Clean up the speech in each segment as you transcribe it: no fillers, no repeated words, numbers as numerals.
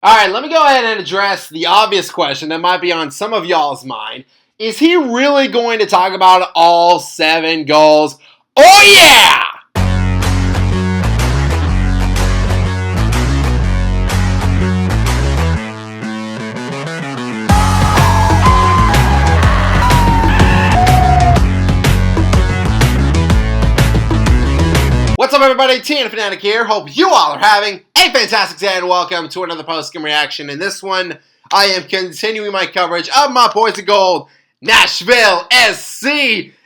All right, let me go ahead and address the obvious question that might be on some of y'all's mind. Is he really going to talk about all 7 goals? Oh, yeah! What's up, everybody? TN Fanatic here. Hope you all are having a fantastic day, and welcome to another post-game reaction. In this one, I am continuing my coverage of my boys of gold, Nashville SC.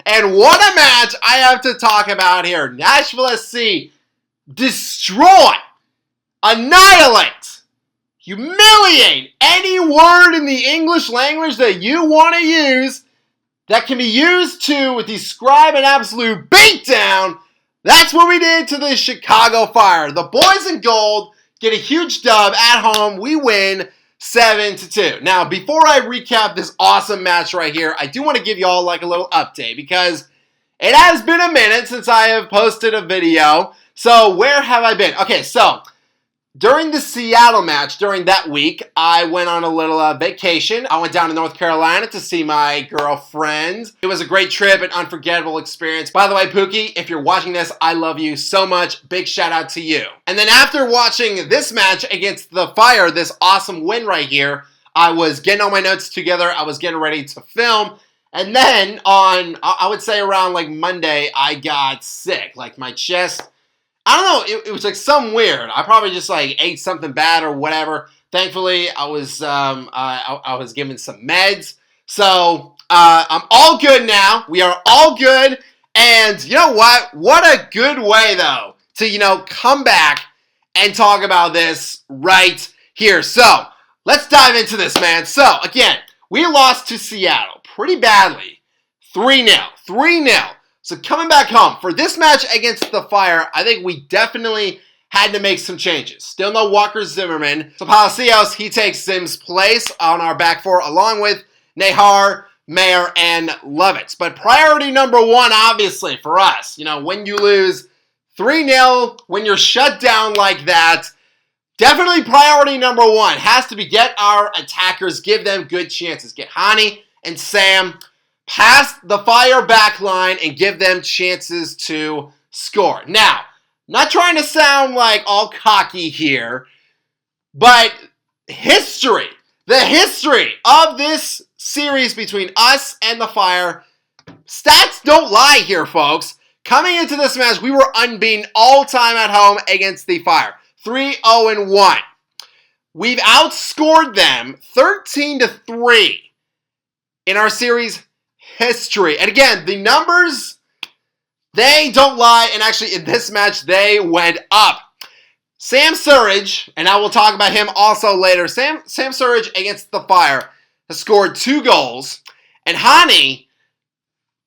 And what a match I have to talk about here. Nashville SC destroy, annihilate, humiliate any word in the English language that you want to use that can be used to describe an absolute beatdown. That's what we did to the Chicago Fire. The boys in gold get a huge dub at home. We win 7-2. Now, before I recap this awesome match right here, I do want to give you all like a little update because it has been a minute since I have posted a video. So where have I been? Okay, so during the Seattle match, during that week, I went on a little vacation. I went down to North Carolina to see my girlfriend. It was a great trip, an unforgettable experience. By the way, Pookie, if you're watching this, I love you so much. Big shout out to you. And then after watching this match against the Fire, this awesome win right here, I was getting all my notes together. I was getting ready to film. And then on, I would say around like Monday, I got sick. Like my chest, I don't know, it was like some weird. I probably just like ate something bad or whatever. Thankfully, I was given some meds. So I'm all good now. We are all good. And you know what? What a good way though to, come back and talk about this right here. So let's dive into this, man. So again, we lost to Seattle pretty badly. 3-0. 3-0. So coming back home, for this match against the Fire, I think we definitely had to make some changes. Still no Walker Zimmerman. So Palacios, he takes Zim's place on our back four, along with Nahar, Mayer, and Lovitz. But priority number one, obviously, for us, when you lose 3-0, when you're shut down like that, definitely priority number one has to be get our attackers, give them good chances. Get Hani and Sam past the Fire back line and give them chances to score. Now, not trying to sound like all cocky here, but the history of this series between us and the Fire, stats don't lie here, folks. Coming into this match, we were unbeaten all time at home against the Fire. 3-0-1. We've outscored them 13-3 in our series history. And again, the numbers, they don't lie. And actually, in this match, they went up. Sam Surridge, and I will talk about him also later. Sam Surridge against the Fire has scored 2 goals. And Hani,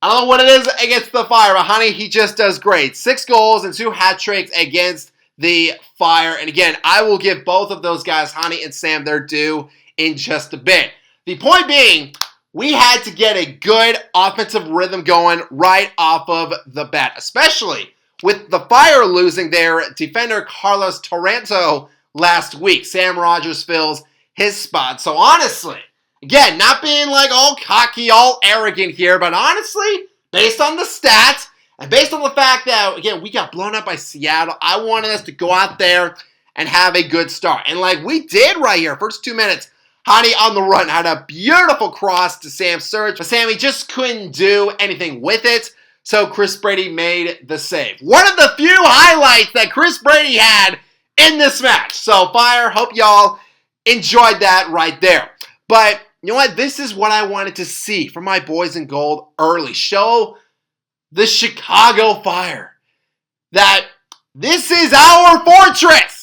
I don't know what it is against the Fire, but Hani, he just does great. 6 goals and 2 hat tricks against the Fire. And again, I will give both of those guys, Hani and Sam, their due in just a bit. The point being, we had to get a good offensive rhythm going right off of the bat, especially with the Fire losing their defender Carlos Taranto last week. Sam Rogers fills his spot. So honestly, again, not being like all cocky, all arrogant here, but honestly, based on the stats and based on the fact that, again, we got blown up by Seattle, I wanted us to go out there and have a good start. And like we did right here, first 2 minutes, Hani on the run had a beautiful cross to Sam Surridge, but Sammy just couldn't do anything with it, so Chris Brady made the save. One of the few highlights that Chris Brady had in this match. So Fire, hope y'all enjoyed that right there. But you know what? This is what I wanted to see from my boys in gold early. Show the Chicago Fire that this is our fortress.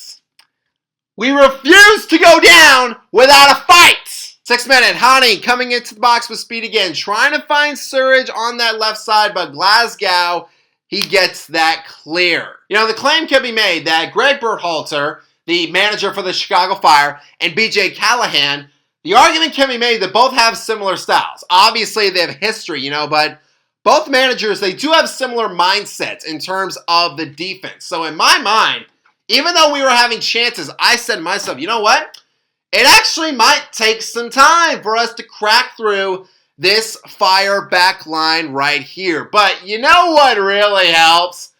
We refuse to go down without a fight. 6 minute, Hani coming into the box with speed again, trying to find Surridge on that left side, but Glasgow, he gets that clear. The claim can be made that Greg Berhalter, the manager for the Chicago Fire, and BJ Callahan, the argument can be made that both have similar styles. Obviously, they have history, but both managers, they do have similar mindsets in terms of the defense. So in my mind, even though we were having chances, I said to myself, you know what? it actually might take some time for us to crack through this Fire back line right here. But you know what really helps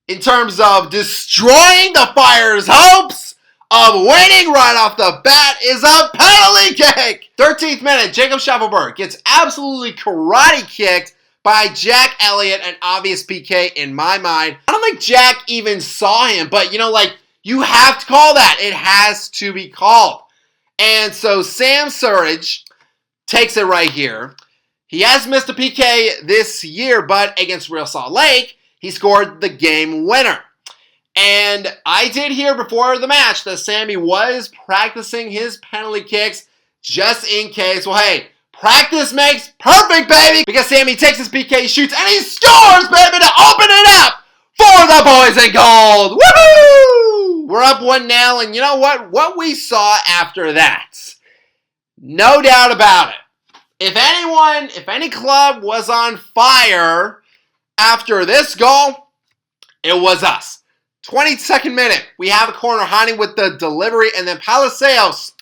in terms of destroying the Fire's hopes of winning right off the bat is a penalty kick. 13th minute, Jacob Schaffelberg gets absolutely karate kicked by Jack Elliott, an obvious PK in my mind. I don't think Jack even saw him, but you have to call that. It has to be called. And so Sam Surridge takes it right here. He has missed a PK this year, but against Real Salt Lake, he scored the game winner. And I did hear before the match that Sammy was practicing his penalty kicks just in case. Well, hey, practice makes perfect, baby! Because Sammy takes his PK, shoots, and he scores, baby, to open it up for the boys in gold! Woohoo! We're up 1-0, and you know what? What we saw after that, no doubt about it. If any club was on fire after this goal, it was us. 22nd minute, we have a corner, Hani with the delivery, and then Palacios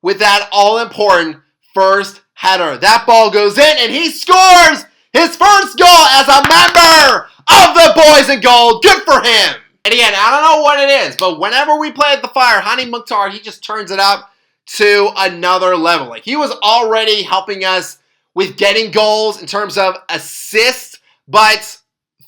with that all-important first header. That ball goes in, and he scores his first goal as a member of the boys in gold. Good for him. And again, I don't know what it is, but whenever we play at the Fire, Hani Mukhtar, he just turns it up to another level. Like, he was already helping us with getting goals in terms of assists, but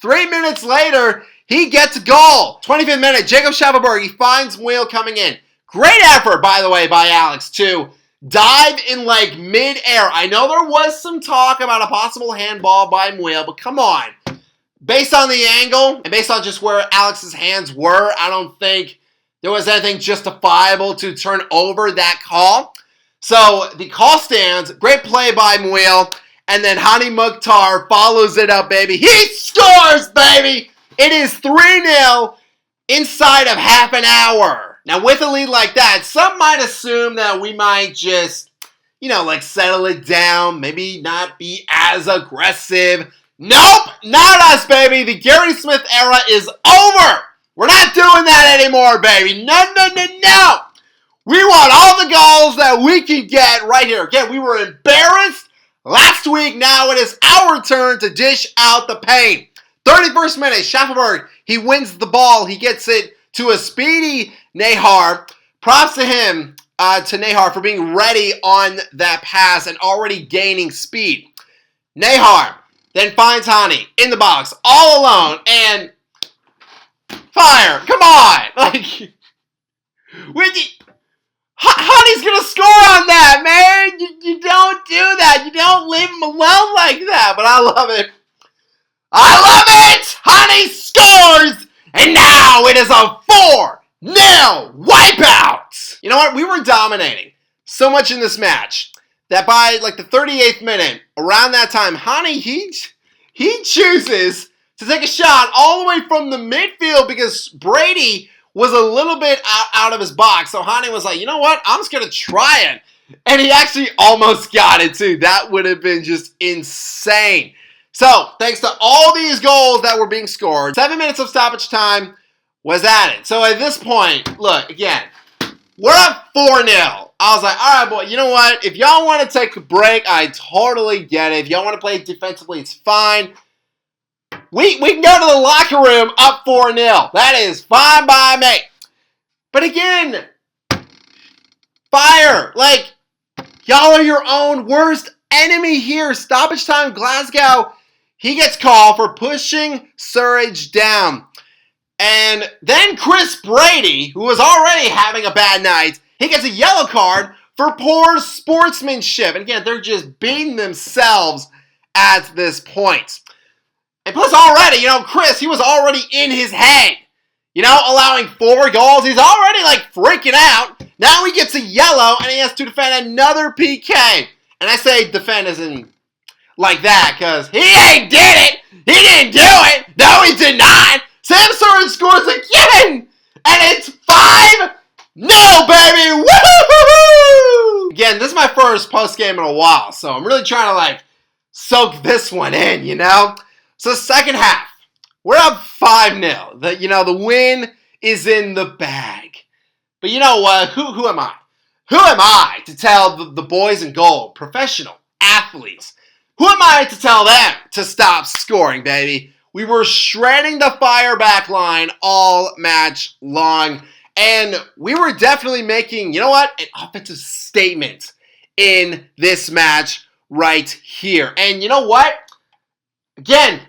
3 minutes later, he gets a goal. 25th minute, Jacob Schaffelberg, he finds Muil coming in. Great effort, by the way, by Alex, to dive in like mid-air. I know there was some talk about a possible handball by Muil, but come on. Based on the angle and based on just where Alex's hands were, I don't think there was anything justifiable to turn over that call. So the call stands. Great play by Muil. And then Hani Mukhtar follows it up, baby. He scores, baby! It is 3-0 inside of half an hour. Now, with a lead like that, some might assume that we might just, settle it down, maybe not be as aggressive. Nope, not us, baby. The Gary Smith era is over. We're not doing that anymore, baby. No. We want all the goals that we can get right here. Again, we were embarrassed last week. Now it is our turn to dish out the pain. 31st minute, Schaffelberg, he wins the ball. He gets it to a speedy Nahar. Props to him, to Nahar, for being ready on that pass and already gaining speed. Nahar then finds Hani in the box, all alone, and Fire. Come on. Hani's going to score on that, man. You don't do that. You don't leave him alone like that, but I love it. I love it! Hani scores! And now it is a 4-0 wipeout! You know what? We were dominating so much in this match that by the 38th minute, around that time, Hani, he chooses to take a shot all the way from the midfield because Brady was a little bit out of his box. So Hani was like, you know what? I'm just going to try it. And he actually almost got it too. That would have been just insane. So, thanks to all these goals that were being scored, 7 minutes of stoppage time was added. So, at this point, look, again, we're up 4-0. I was like, all right, boy, you know what? If y'all want to take a break, I totally get it. If y'all want to play defensively, it's fine. We can go to the locker room up 4-0. That is fine by me. But again, Fire, y'all are your own worst enemy here. Stoppage time, Glasgow. He gets called for pushing Surridge down. And then Chris Brady, who was already having a bad night, he gets a yellow card for poor sportsmanship. And again, they're just beating themselves at this point. And plus already, Chris, he was already in his head. Allowing 4 goals. He's already, freaking out. Now he gets a yellow, and he has to defend another PK. And I say defend as in like that, because he ain't did it. He didn't do it. No, he did not. Sam Surridge scores again. And it's 5-0, baby. Woo-hoo-hoo-hoo! Again, this is my first post game in a while, so I'm really trying to, soak this one in, So second half, we're up 5-0. The win is in the bag. But you know what? Who am I? who am I to tell the boys in gold, professional athletes, who am I to tell them to stop scoring, baby? We were shredding the Fire back line all match long, and we were definitely making, you know what, an offensive statement in this match right here. And you know what? Again,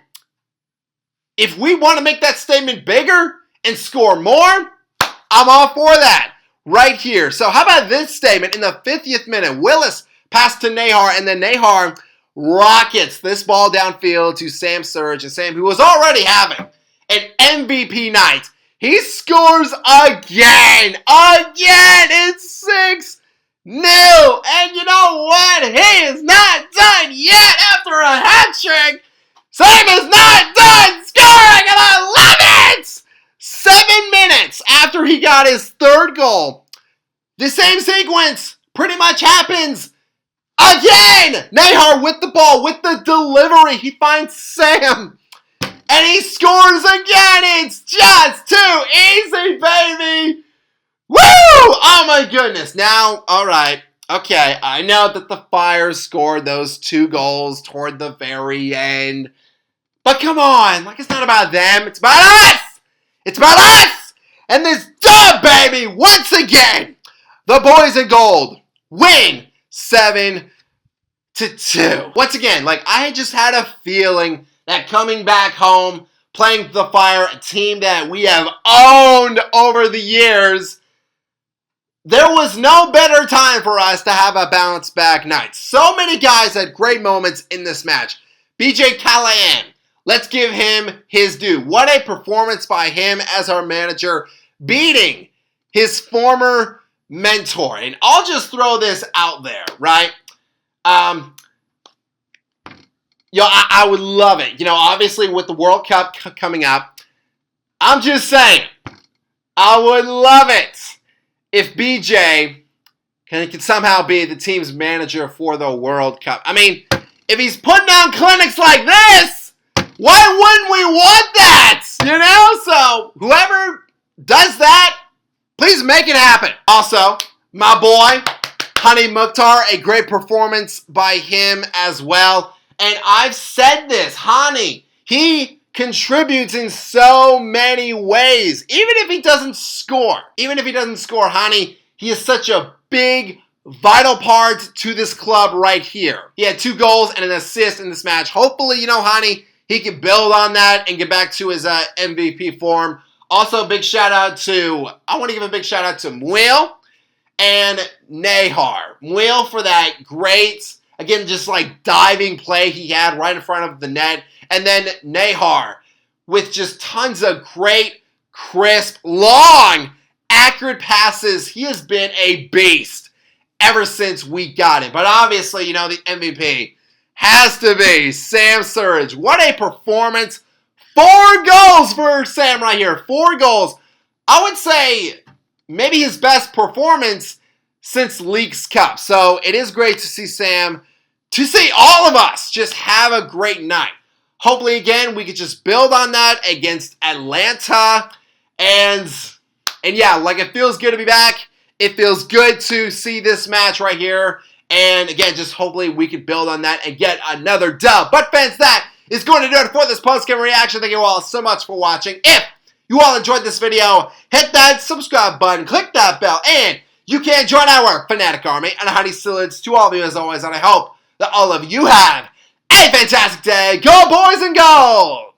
if we want to make that statement bigger and score more, I'm all for that right here. So how about this statement in the 50th minute? Willis passed to Nahar, and then Nahar rockets this ball downfield to Sam Surge, and Sam, who was already having an MVP night, he scores again. It's 6-0. And you know what? He is not done yet after a hat trick. Sam is not done scoring, and I love it! 7 minutes after he got his third goal, the same sequence pretty much happens again! Nahar with the ball, with the delivery. He finds Sam, and he scores again. It's just too easy, baby! Woo! Oh my goodness. Now, all right. Okay, I know that the Fire scored those 2 goals toward the very end. But come on, like, it's not about them. It's about us! It's about us! And this dub, baby, once again, the boys in gold win 7-2. Once again, like, I just had a feeling that coming back home, playing the Fire, a team that we have owned over the years, there was no better time for us to have a bounce back night. So many guys had great moments in this match. BJ Callahan, let's give him his due. What a performance by him as our manager, beating his former mentor. And I'll just throw this out there, right? I would love it. You know, obviously with the World Cup coming up, I'm just saying, I would love it if BJ can somehow be the team's manager for the World Cup. I mean, if he's putting on clinics like this, why wouldn't we want that? You know? So, whoever does that, please make it happen. Also, my boy, Hani Mukhtar, a great performance by him as well. And I've said this, Hani, he contributes in so many ways. Even if he doesn't score, Hani, he is such a big, vital part to this club right here. He had 2 goals and an assist in this match. Hopefully, you know, Hani, he can build on that and get back to his MVP form. Also, I want to give a big shout out to Muil and Nahar. Muil for that great, again, just like diving play he had right in front of the net. And then Nahar with just tons of great, crisp, long, accurate passes. He has been a beast ever since we got him. But obviously, you know, the MVP has to be Sam Surge. What a performance. 4 goals for Sam right here. 4 goals. I would say maybe his best performance since Leagues Cup. So it is great to see Sam, to see all of us just have a great night. Hopefully, again, we could just build on that against Atlanta. And yeah, like, it feels good to be back. It feels good to see this match right here. And again, just hopefully we could build on that and get another dub. But fans, that is going to do it for this post-game reaction. Thank you all so much for watching. If you all enjoyed this video, hit that subscribe button, click that bell, and you can join our Fanatic Army. And a hearty salutes to all of you as always, and I hope that all of you have a fantastic day. Go boys and go!